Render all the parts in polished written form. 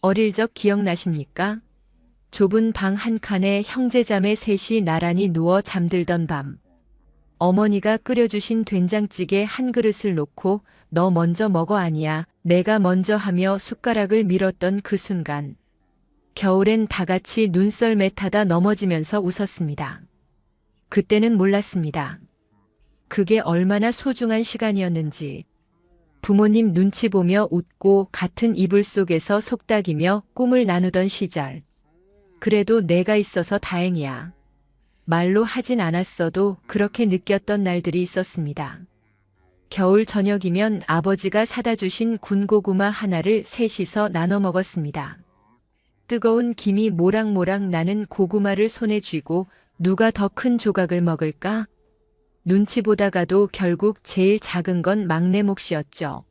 어릴 적 기억나십니까? 좁은 방 한 칸에 형제자매 셋이 나란히 누워 잠들던 밤. 어머니가 끓여주신 된장찌개 한 그릇을 놓고 너 먼저 먹어 아니야, 내가 먼저 하며 숟가락을 밀었던 그 순간. 겨울엔 다 같이 눈썰매 타다 넘어지면서 웃었습니다. 그때는 몰랐습니다. 그게 얼마나 소중한 시간이었는지. 부모님 눈치 보며 웃고 같은 이불 속에서 속닥이며 꿈을 나누던 시절. 그래도 내가 있어서 다행이야. 말로 하진 않았어도 그렇게 느꼈던 날들이 있었습니다. 겨울 저녁이면 아버지가 사다 주신 군고구마 하나를 셋이서 나눠 먹었습니다. 뜨거운 김이 모락모락 나는 고구마를 손에 쥐고 누가 더 큰 조각을 먹을까? 눈치 보다가도 결국 제일 작은 건 막내 몫이었죠.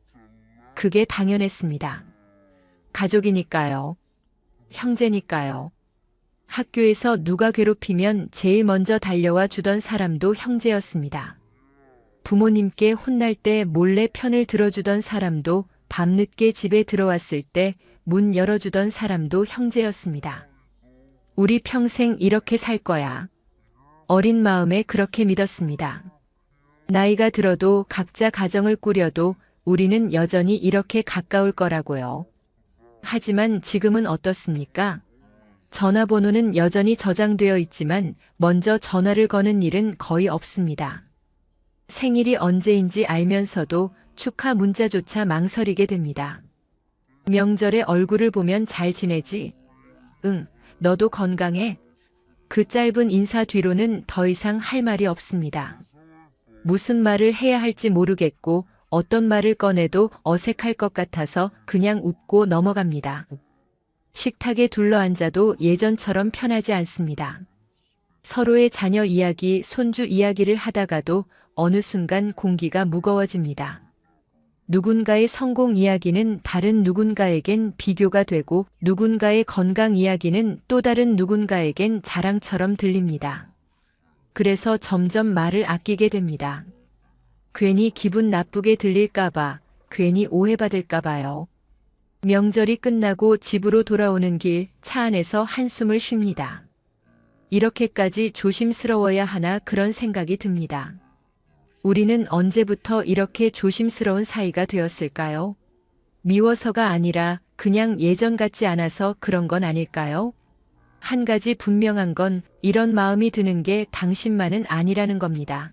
그게 당연했습니다. 가족이니까요. 형제니까요. 학교에서 누가 괴롭히면 제일 먼저 달려와 주던 사람도 형제였습니다. 부모님께 혼날 때 몰래 편을 들어주던 사람도 밤늦게 집에 들어왔을 때 문 열어주던 사람도 형제였습니다. 우리 평생 이렇게 살 거야. 어린 마음에 그렇게 믿었습니다. 나이가 들어도 각자 가정을 꾸려도 우리는 여전히 이렇게 가까울 거라고요. 하지만 지금은 어떻습니까? 전화번호는 여전히 저장되어 있지만 먼저 전화를 거는 일은 거의 없습니다. 생일이 언제인지 알면서도 축하 문자조차 망설이게 됩니다. 명절에 얼굴을 보면 잘 지내지? 응, 너도 건강해? 그 짧은 인사 뒤로는 더 이상 할 말이 없습니다. 무슨 말을 해야 할지 모르겠고 어떤 말을 꺼내도 어색할 것 같아서 그냥 웃고 넘어갑니다. 식탁에 둘러앉아도 예전처럼 편하지 않습니다. 서로의 자녀 이야기, 손주 이야기를 하다가도 어느 순간 공기가 무거워집니다. 누군가의 성공 이야기는 다른 누군가에겐 비교가 되고 누군가의 건강 이야기는 또 다른 누군가에겐 자랑처럼 들립니다. 그래서 점점 말을 아끼게 됩니다. 괜히 기분 나쁘게 들릴까봐, 괜히 오해받을까봐요. 명절이 끝나고 집으로 돌아오는 길 차 안에서 한숨을 쉽니다. 이렇게까지 조심스러워야 하나 그런 생각이 듭니다. 우리는 언제부터 이렇게 조심스러운 사이가 되었을까요? 미워서가 아니라 그냥 예전 같지 않아서 그런 건 아닐까요? 한 가지 분명한 건 이런 마음이 드는 게 당신만은 아니라는 겁니다.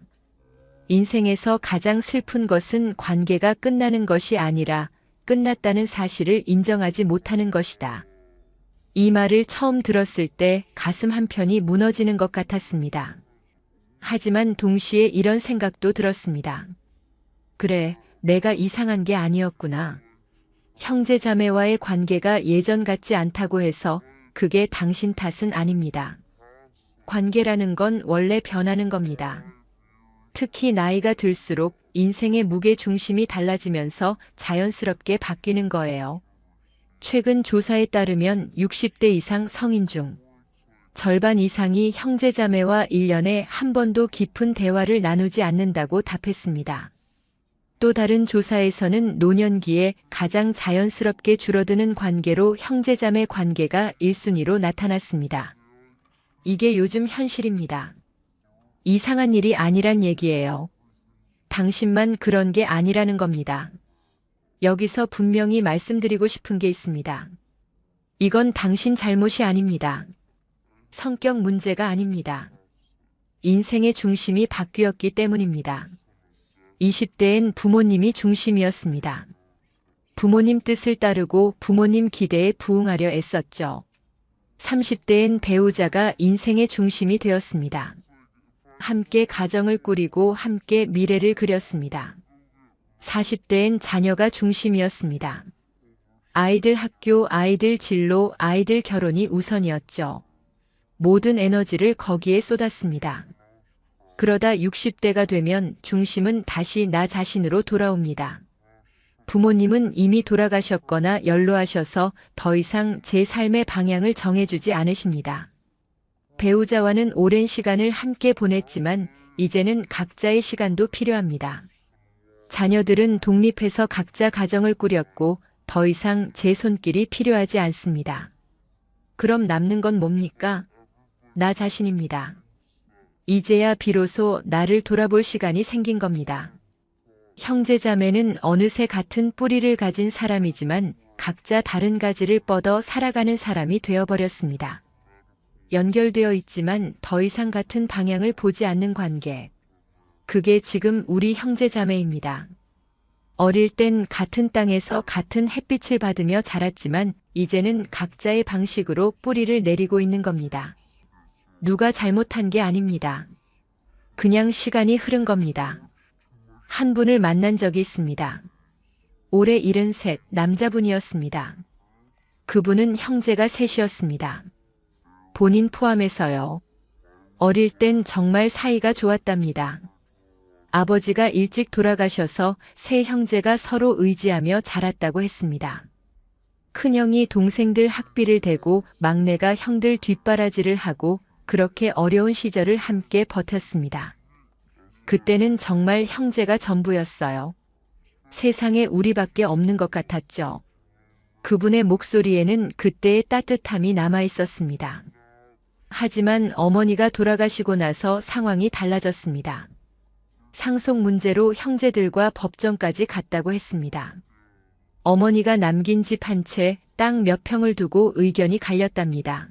인생에서 가장 슬픈 것은 관계가 끝나는 것이 아니라 끝났다는 사실을 인정하지 못하는 것이다. 이 말을 처음 들었을 때 가슴 한편이 무너지는 것 같았습니다. 하지만 동시에 이런 생각도 들었습니다. 그래, 내가 이상한 게 아니었구나. 형제자매와의 관계가 예전 같지 않다고 해서 그게 당신 탓은 아닙니다. 관계라는 건 원래 변하는 겁니다. 특히 나이가 들수록 인생의 무게 중심이 달라지면서 자연스럽게 바뀌는 거예요. 최근 조사에 따르면 60대 이상 성인 중 절반 이상이 형제자매와 1년에 한 번도 깊은 대화를 나누지 않는다고 답했습니다. 또 다른 조사에서는 노년기에 가장 자연스럽게 줄어드는 관계로 형제자매 관계가 1순위로 나타났습니다. 이게 요즘 현실입니다. 이상한 일이 아니란 얘기예요. 당신만 그런 게 아니라는 겁니다. 여기서 분명히 말씀드리고 싶은 게 있습니다. 이건 당신 잘못이 아닙니다. 성격 문제가 아닙니다. 인생의 중심이 바뀌었기 때문입니다. 20대엔 부모님이 중심이었습니다. 부모님 뜻을 따르고 부모님 기대에 부응하려 애썼죠. 30대엔 배우자가 인생의 중심이 되었습니다. 함께 가정을 꾸리고 함께 미래를 그렸습니다. 40대엔 자녀가 중심이었습니다. 아이들 학교, 아이들 진로, 아이들 결혼이 우선이었죠. 모든 에너지를 거기에 쏟았습니다. 그러다 60대가 되면 중심은 다시 나 자신으로 돌아옵니다. 부모님은 이미 돌아가셨거나 연로하셔서 더 이상 제 삶의 방향을 정해주지 않으십니다. 배우자와는 오랜 시간을 함께 보냈지만 이제는 각자의 시간도 필요합니다. 자녀들은 독립해서 각자 가정을 꾸렸고 더 이상 제 손길이 필요하지 않습니다. 그럼 남는 건 뭡니까? 나 자신입니다. 이제야 비로소 나를 돌아볼 시간이 생긴 겁니다. 형제자매는 어느새 같은 뿌리를 가진 사람이지만 각자 다른 가지를 뻗어 살아가는 사람이 되어버렸습니다. 연결되어 있지만 더 이상 같은 방향을 보지 않는 관계. 그게 지금 우리 형제자매입니다. 어릴 땐 같은 땅에서 같은 햇빛을 받으며 자랐지만 이제는 각자의 방식으로 뿌리를 내리고 있는 겁니다. 누가 잘못한 게 아닙니다. 그냥 시간이 흐른 겁니다. 한 분을 만난 적이 있습니다. 올해 73 남자분이었습니다. 그분은 형제가 셋이었습니다. 본인 포함해서요. 어릴 땐 정말 사이가 좋았답니다. 아버지가 일찍 돌아가셔서 세 형제가 서로 의지하며 자랐다고 했습니다. 큰형이 동생들 학비를 대고 막내가 형들 뒷바라지를 하고 그렇게 어려운 시절을 함께 버텼습니다. 그때는 정말 형제가 전부였어요. 세상에 우리밖에 없는 것 같았죠. 그분의 목소리에는 그때의 따뜻함이 남아 있었습니다. 하지만 어머니가 돌아가시고 나서 상황이 달라졌습니다. 상속 문제로 형제들과 법정까지 갔다고 했습니다. 어머니가 남긴 집 한 채, 땅 몇 평을 두고 의견이 갈렸답니다.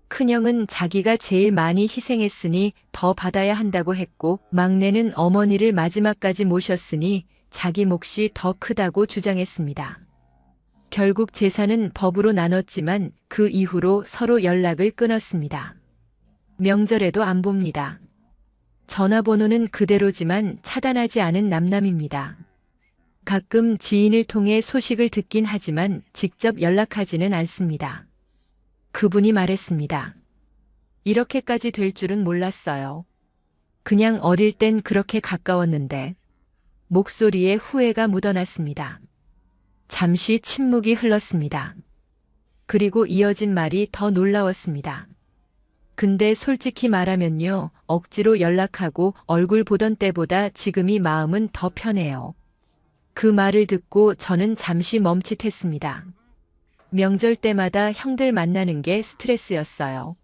큰형은 자기가 제일 많이 희생했으니 더 받아야 한다고 했고, 막내는 어머니를 마지막까지 모셨으니 자기 몫이 더 크다고 주장했습니다. 결국 재산은 법으로 나눴지만 그 이후로 서로 연락을 끊었습니다. 명절에도 안 봅니다. 전화번호는 그대로지만 차단하지 않은 남남입니다. 가끔 지인을 통해 소식을 듣긴 하지만 직접 연락하지는 않습니다. 그분이 말했습니다. 이렇게까지 될 줄은 몰랐어요. 그냥 어릴 땐 그렇게 가까웠는데. 목소리에 후회가 묻어났습니다. 잠시 침묵이 흘렀습니다. 그리고 이어진 말이 더 놀라웠습니다. 근데 솔직히 말하면요, 억지로 연락하고 얼굴 보던 때보다 지금이 마음은 더 편해요. 그 말을 듣고 저는 잠시 멈칫했습니다. 명절 때마다 형들 만나는 게 스트레스였어요.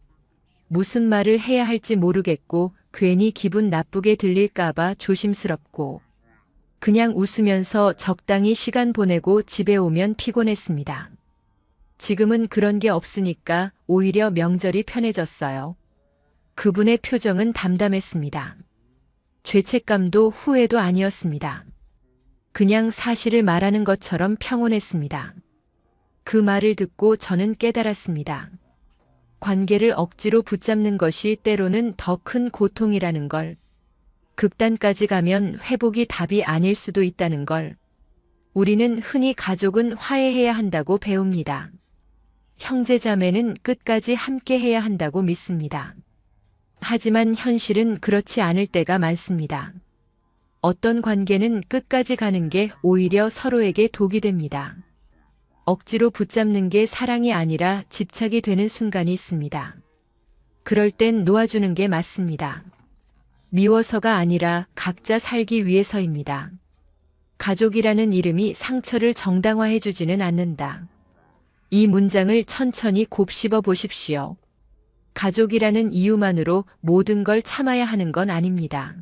무슨 말을 해야 할지 모르겠고 괜히 기분 나쁘게 들릴까봐 조심스럽고 그냥 웃으면서 적당히 시간 보내고 집에 오면 피곤했습니다. 지금은 그런 게 없으니까 오히려 명절이 편해졌어요. 그분의 표정은 담담했습니다. 죄책감도 후회도 아니었습니다. 그냥 사실을 말하는 것처럼 평온했습니다. 그 말을 듣고 저는 깨달았습니다. 관계를 억지로 붙잡는 것이 때로는 더 큰 고통이라는 걸. 극단까지 가면 회복이 답이 아닐 수도 있다는 걸. 우리는 흔히 가족은 화해해야 한다고 배웁니다. 형제자매는 끝까지 함께 해야 한다고 믿습니다. 하지만 현실은 그렇지 않을 때가 많습니다. 어떤 관계는 끝까지 가는 게 오히려 서로에게 독이 됩니다. 억지로 붙잡는 게 사랑이 아니라 집착이 되는 순간이 있습니다. 그럴 땐 놓아주는 게 맞습니다. 미워서가 아니라 각자 살기 위해서입니다. 가족이라는 이름이 상처를 정당화해주지는 않는다. 이 문장을 천천히 곱씹어 보십시오. 가족이라는 이유만으로 모든 걸 참아야 하는 건 아닙니다.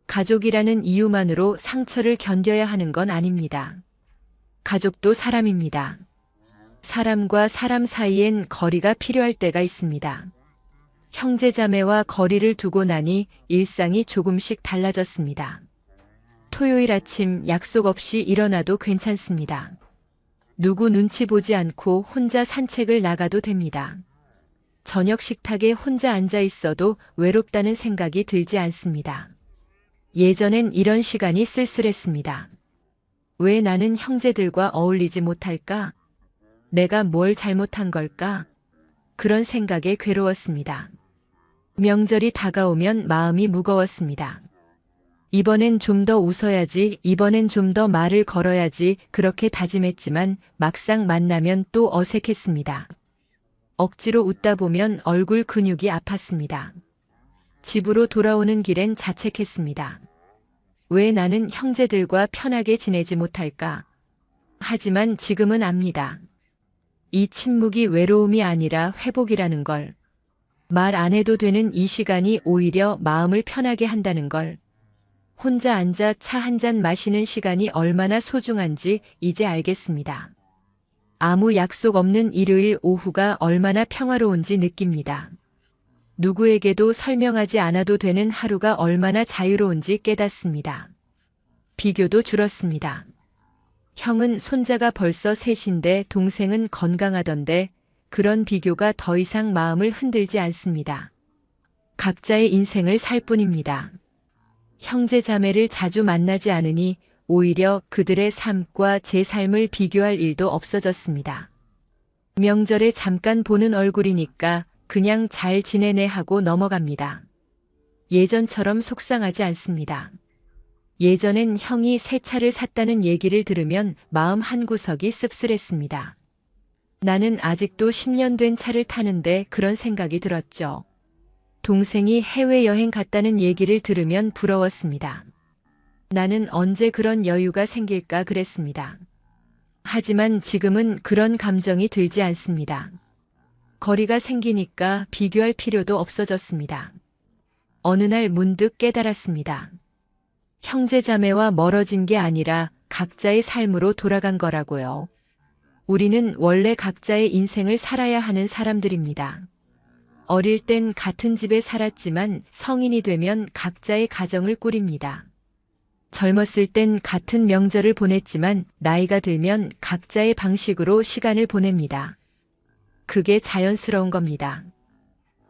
가족이라는 이유만으로 상처를 견뎌야 하는 건 아닙니다. 가족도 사람입니다. 사람과 사람 사이엔 거리가 필요할 때가 있습니다. 형제자매와 거리를 두고 나니 일상이 조금씩 달라졌습니다. 토요일 아침 약속 없이 일어나도 괜찮습니다. 누구 눈치 보지 않고 혼자 산책을 나가도 됩니다. 저녁 식탁에 혼자 앉아 있어도 외롭다는 생각이 들지 않습니다. 예전엔 이런 시간이 쓸쓸했습니다. 왜 나는 형제들과 어울리지 못할까? 내가 뭘 잘못한 걸까? 그런 생각에 괴로웠습니다. 명절이 다가오면 마음이 무거웠습니다. 이번엔 좀 더 웃어야지, 이번엔 좀 더 말을 걸어야지 그렇게 다짐했지만 막상 만나면 또 어색했습니다. 억지로 웃다 보면 얼굴 근육이 아팠습니다. 집으로 돌아오는 길엔 자책했습니다. 왜 나는 형제들과 편하게 지내지 못할까? 하지만 지금은 압니다. 이 침묵이 외로움이 아니라 회복이라는 걸. 말 안 해도 되는 이 시간이 오히려 마음을 편하게 한다는 걸. 혼자 앉아 차 한 잔 마시는 시간이 얼마나 소중한지 이제 알겠습니다. 아무 약속 없는 일요일 오후가 얼마나 평화로운지 느낍니다. 누구에게도 설명하지 않아도 되는 하루가 얼마나 자유로운지 깨닫습니다. 비교도 줄었습니다. 형은 손자가 벌써 셋인데 동생은 건강하던데 그런 비교가 더 이상 마음을 흔들지 않습니다. 각자의 인생을 살 뿐입니다. 형제 자매를 자주 만나지 않으니 오히려 그들의 삶과 제 삶을 비교할 일도 없어졌습니다. 명절에 잠깐 보는 얼굴이니까 그냥 잘 지내네 하고 넘어갑니다. 예전처럼 속상하지 않습니다. 예전엔 형이 새 차를 샀다는 얘기를 들으면 마음 한구석이 씁쓸했습니다. 나는 아직도 10년 된 차를 타는데 그런 생각이 들었죠. 동생이 해외여행 갔다는 얘기를 들으면 부러웠습니다. 나는 언제 그런 여유가 생길까 그랬습니다. 하지만 지금은 그런 감정이 들지 않습니다. 거리가 생기니까 비교할 필요도 없어졌습니다. 어느 날 문득 깨달았습니다. 형제자매와 멀어진 게 아니라 각자의 삶으로 돌아간 거라고요. 우리는 원래 각자의 인생을 살아야 하는 사람들입니다. 어릴 땐 같은 집에 살았지만 성인이 되면 각자의 가정을 꾸립니다. 젊었을 땐 같은 명절을 보냈지만 나이가 들면 각자의 방식으로 시간을 보냅니다. 그게 자연스러운 겁니다.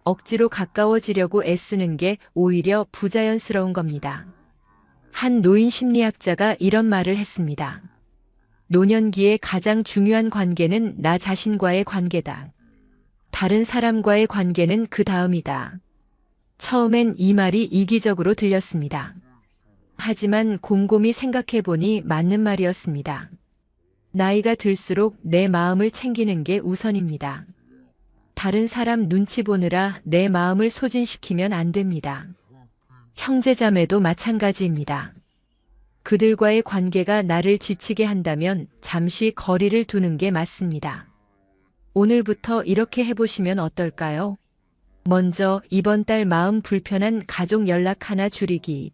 억지로 가까워지려고 애쓰는 게 오히려 부자연스러운 겁니다. 한 노인 심리학자가 이런 말을 했습니다. 노년기의 가장 중요한 관계는 나 자신과의 관계다. 다른 사람과의 관계는 그 다음이다. 처음엔 이 말이 이기적으로 들렸습니다. 하지만 곰곰이 생각해보니 맞는 말이었습니다. 나이가 들수록 내 마음을 챙기는 게 우선입니다. 다른 사람 눈치 보느라 내 마음을 소진시키면 안 됩니다. 형제자매도 마찬가지입니다. 그들과의 관계가 나를 지치게 한다면 잠시 거리를 두는 게 맞습니다. 오늘부터 이렇게 해보시면 어떨까요? 먼저 이번 달 마음 불편한 가족 연락 하나 줄이기.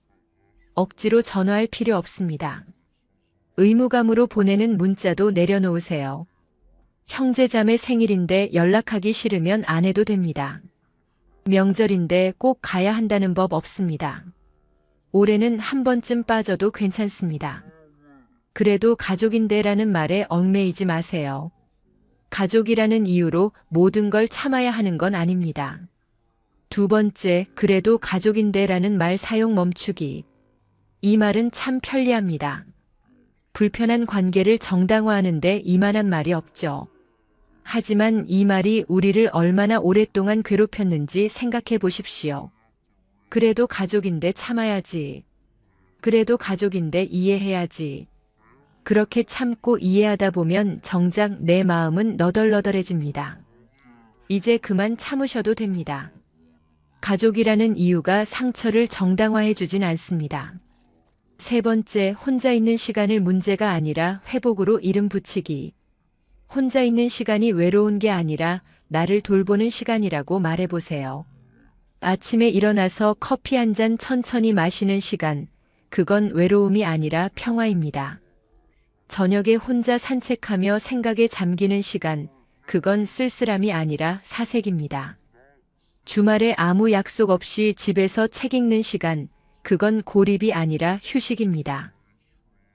억지로 전화할 필요 없습니다. 의무감으로 보내는 문자도 내려놓으세요. 형제자매 생일인데 연락하기 싫으면 안 해도 됩니다. 명절인데 꼭 가야 한다는 법 없습니다. 올해는 한 번쯤 빠져도 괜찮습니다. 그래도 가족인데라는 말에 얽매이지 마세요. 가족이라는 이유로 모든 걸 참아야 하는 건 아닙니다. 두 번째, 그래도 가족인데라는 말 사용 멈추기. 이 말은 참 편리합니다. 불편한 관계를 정당화하는데 이만한 말이 없죠. 하지만 이 말이 우리를 얼마나 오랫동안 괴롭혔는지 생각해 보십시오. 그래도 가족인데 참아야지. 그래도 가족인데 이해해야지. 그렇게 참고 이해하다 보면 정작 내 마음은 너덜너덜해집니다. 이제 그만 참으셔도 됩니다. 가족이라는 이유가 상처를 정당화해 주진 않습니다. 세 번째, 혼자 있는 시간을 문제가 아니라 회복으로 이름 붙이기. 혼자 있는 시간이 외로운 게 아니라 나를 돌보는 시간이라고 말해보세요. 아침에 일어나서 커피 한 잔 천천히 마시는 시간, 그건 외로움이 아니라 평화입니다. 저녁에 혼자 산책하며 생각에 잠기는 시간, 그건 쓸쓸함이 아니라 사색입니다. 주말에 아무 약속 없이 집에서 책 읽는 시간, 그건 고립이 아니라 휴식입니다.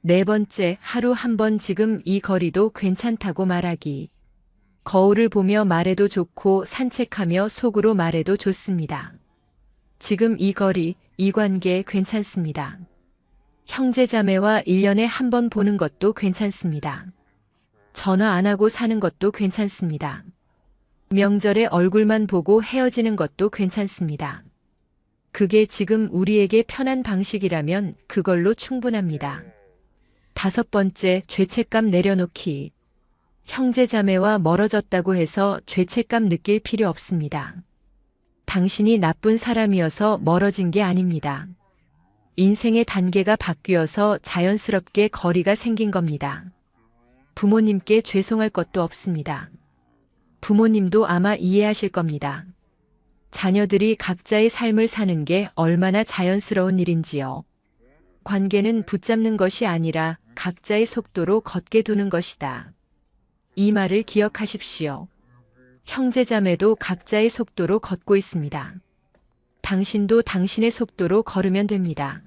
네 번째, 하루 한 번 지금 이 거리도 괜찮다고 말하기. 거울을 보며 말해도 좋고 산책하며 속으로 말해도 좋습니다. 지금 이 거리, 이 관계 괜찮습니다. 형제자매와 1년에 한 번 보는 것도 괜찮습니다. 전화 안 하고 사는 것도 괜찮습니다. 명절에 얼굴만 보고 헤어지는 것도 괜찮습니다. 그게 지금 우리에게 편한 방식이라면 그걸로 충분합니다. 다섯 번째, 죄책감 내려놓기. 형제자매와 멀어졌다고 해서 죄책감 느낄 필요 없습니다. 당신이 나쁜 사람이어서 멀어진 게 아닙니다. 인생의 단계가 바뀌어서 자연스럽게 거리가 생긴 겁니다. 부모님께 죄송할 것도 없습니다. 부모님도 아마 이해하실 겁니다. 자녀들이 각자의 삶을 사는 게 얼마나 자연스러운 일인지요. 관계는 붙잡는 것이 아니라 각자의 속도로 걷게 두는 것이다. 이 말을 기억하십시오. 형제자매도 각자의 속도로 걷고 있습니다. 당신도 당신의 속도로 걸으면 됩니다.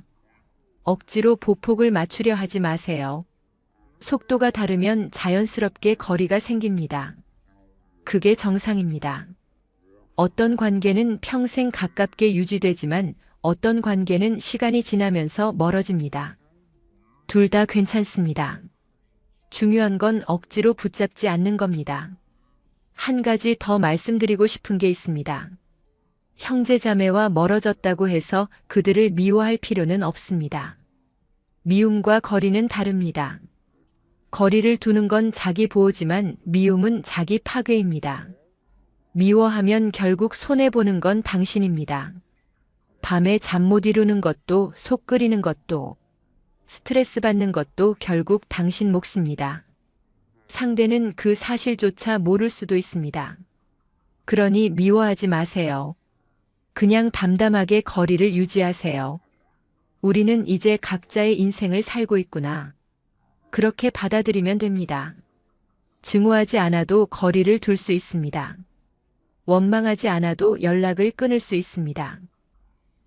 억지로 보폭을 맞추려 하지 마세요. 속도가 다르면 자연스럽게 거리가 생깁니다. 그게 정상입니다. 어떤 관계는 평생 가깝게 유지되지만 어떤 관계는 시간이 지나면서 멀어집니다. 둘 다 괜찮습니다. 중요한 건 억지로 붙잡지 않는 겁니다. 한 가지 더 말씀드리고 싶은 게 있습니다. 형제자매와 멀어졌다고 해서 그들을 미워할 필요는 없습니다. 미움과 거리는 다릅니다. 거리를 두는 건 자기 보호지만 미움은 자기 파괴입니다. 미워하면 결국 손해보는 건 당신입니다. 밤에 잠 못 이루는 것도 속 끓이는 것도 스트레스 받는 것도 결국 당신 몫입니다. 상대는 그 사실조차 모를 수도 있습니다. 그러니 미워하지 마세요. 그냥 담담하게 거리를 유지하세요. 우리는 이제 각자의 인생을 살고 있구나. 그렇게 받아들이면 됩니다. 증오하지 않아도 거리를 둘 수 있습니다. 원망하지 않아도 연락을 끊을 수 있습니다.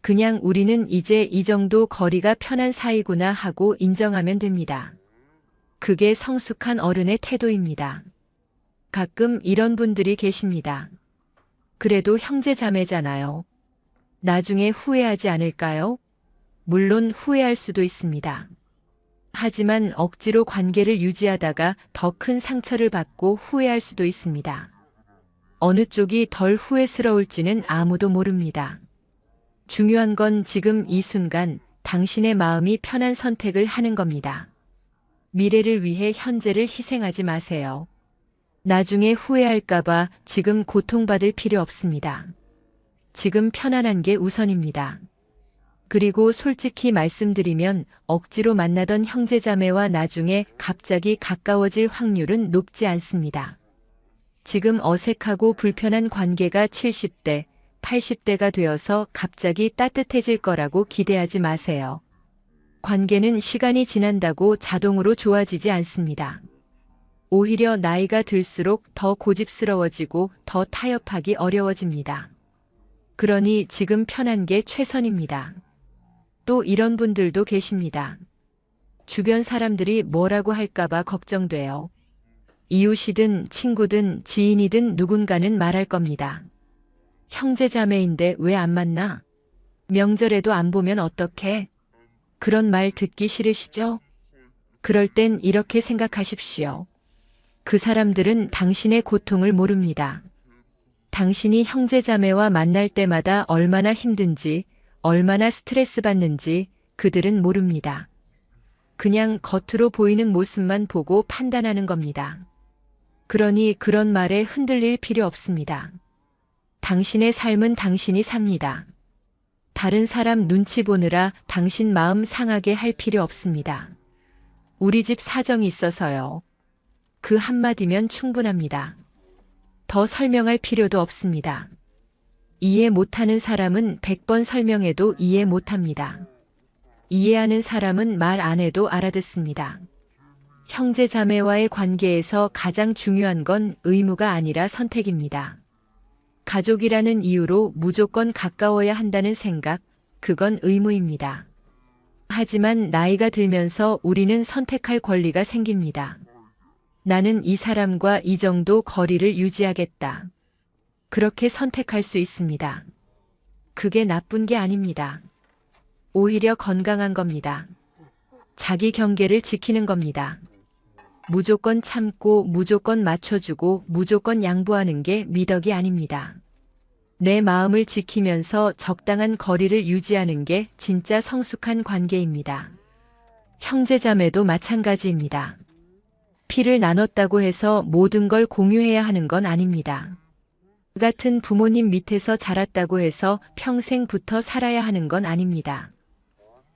그냥 우리는 이제 이 정도 거리가 편한 사이구나 하고 인정하면 됩니다. 그게 성숙한 어른의 태도입니다. 가끔 이런 분들이 계십니다. 그래도 형제자매잖아요. 나중에 후회하지 않을까요? 물론 후회할 수도 있습니다. 하지만 억지로 관계를 유지하다가 더 큰 상처를 받고 후회할 수도 있습니다. 어느 쪽이 덜 후회스러울지는 아무도 모릅니다. 중요한 건 지금 이 순간 당신의 마음이 편한 선택을 하는 겁니다. 미래를 위해 현재를 희생하지 마세요. 나중에 후회할까봐 지금 고통받을 필요 없습니다. 지금 편안한 게 우선입니다. 그리고 솔직히 말씀드리면 억지로 만나던 형제자매와 나중에 갑자기 가까워질 확률은 높지 않습니다. 지금 어색하고 불편한 관계가 70대, 80대가 되어서 갑자기 따뜻해질 거라고 기대하지 마세요. 관계는 시간이 지난다고 자동으로 좋아지지 않습니다. 오히려 나이가 들수록 더 고집스러워지고 더 타협하기 어려워집니다. 그러니 지금 편한 게 최선입니다. 또 이런 분들도 계십니다. 주변 사람들이 뭐라고 할까봐 걱정돼요. 이웃이든 친구든 지인이든 누군가는 말할 겁니다. 형제자매인데 왜 안 만나? 명절에도 안 보면 어떡해? 그런 말 듣기 싫으시죠? 그럴 땐 이렇게 생각하십시오. 그 사람들은 당신의 고통을 모릅니다. 당신이 형제자매와 만날 때마다 얼마나 힘든지, 얼마나 스트레스 받는지 그들은 모릅니다. 그냥 겉으로 보이는 모습만 보고 판단하는 겁니다. 그러니 그런 말에 흔들릴 필요 없습니다. 당신의 삶은 당신이 삽니다. 다른 사람 눈치 보느라 당신 마음 상하게 할 필요 없습니다. 우리 집 사정이 있어서요. 그 한마디면 충분합니다. 더 설명할 필요도 없습니다. 이해 못하는 사람은 100번 설명해도 이해 못합니다. 이해하는 사람은 말 안 해도 알아듣습니다. 형제자매와의 관계에서 가장 중요한 건 의무가 아니라 선택입니다. 가족이라는 이유로 무조건 가까워야 한다는 생각, 그건 의무입니다. 하지만 나이가 들면서 우리는 선택할 권리가 생깁니다. 나는 이 사람과 이 정도 거리를 유지하겠다. 그렇게 선택할 수 있습니다. 그게 나쁜 게 아닙니다. 오히려 건강한 겁니다. 자기 경계를 지키는 겁니다. 무조건 참고 무조건 맞춰주고 무조건 양보하는 게 미덕이 아닙니다. 내 마음을 지키면서 적당한 거리를 유지하는 게 진짜 성숙한 관계입니다. 형제자매도 마찬가지입니다. 피를 나눴다고 해서 모든 걸 공유해야 하는 건 아닙니다. 같은 부모님 밑에서 자랐다고 해서 평생 붙어 살아야 하는 건 아닙니다.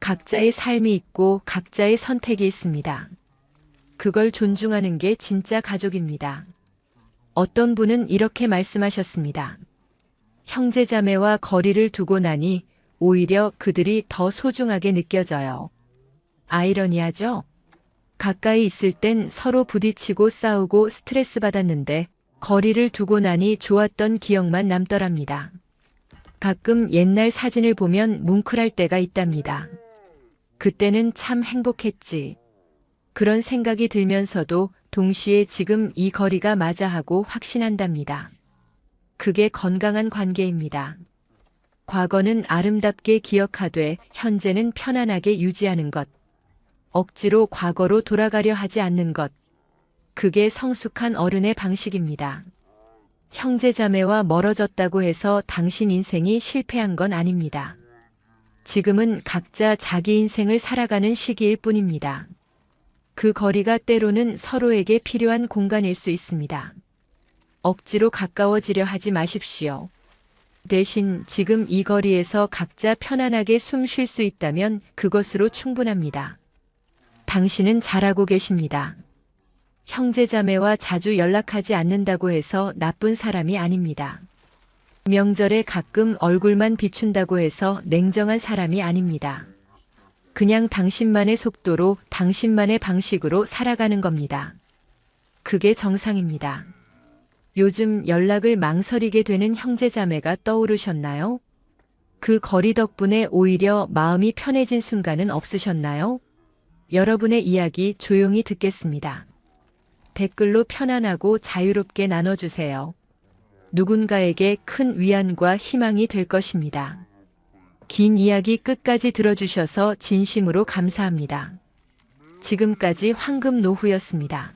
각자의 삶이 있고 각자의 선택이 있습니다. 그걸 존중하는 게 진짜 가족입니다. 어떤 분은 이렇게 말씀하셨습니다. 형제자매와 거리를 두고 나니 오히려 그들이 더 소중하게 느껴져요. 아이러니하죠? 가까이 있을 땐 서로 부딪히고 싸우고 스트레스 받았는데 거리를 두고 나니 좋았던 기억만 남더랍니다. 가끔 옛날 사진을 보면 뭉클할 때가 있답니다. 그때는 참 행복했지. 그런 생각이 들면서도 동시에 지금 이 거리가 맞아 하고 확신한답니다. 그게 건강한 관계입니다. 과거는 아름답게 기억하되 현재는 편안하게 유지하는 것. 억지로 과거로 돌아가려 하지 않는 것. 그게 성숙한 어른의 방식입니다. 형제자매와 멀어졌다고 해서 당신 인생이 실패한 건 아닙니다. 지금은 각자 자기 인생을 살아가는 시기일 뿐입니다. 그 거리가 때로는 서로에게 필요한 공간일 수 있습니다. 억지로 가까워지려 하지 마십시오. 대신 지금 이 거리에서 각자 편안하게 숨 쉴 수 있다면 그것으로 충분합니다. 당신은 잘하고 계십니다. 형제자매와 자주 연락하지 않는다고 해서 나쁜 사람이 아닙니다. 명절에 가끔 얼굴만 비춘다고 해서 냉정한 사람이 아닙니다. 그냥 당신만의 속도로 당신만의 방식으로 살아가는 겁니다. 그게 정상입니다. 요즘 연락을 망설이게 되는 형제자매가 떠오르셨나요? 그 거리 덕분에 오히려 마음이 편해진 순간은 없으셨나요? 여러분의 이야기 조용히 듣겠습니다. 댓글로 편안하고 자유롭게 나눠주세요. 누군가에게 큰 위안과 희망이 될 것입니다. 긴 이야기 끝까지 들어주셔서 진심으로 감사합니다. 지금까지 황금노후였습니다.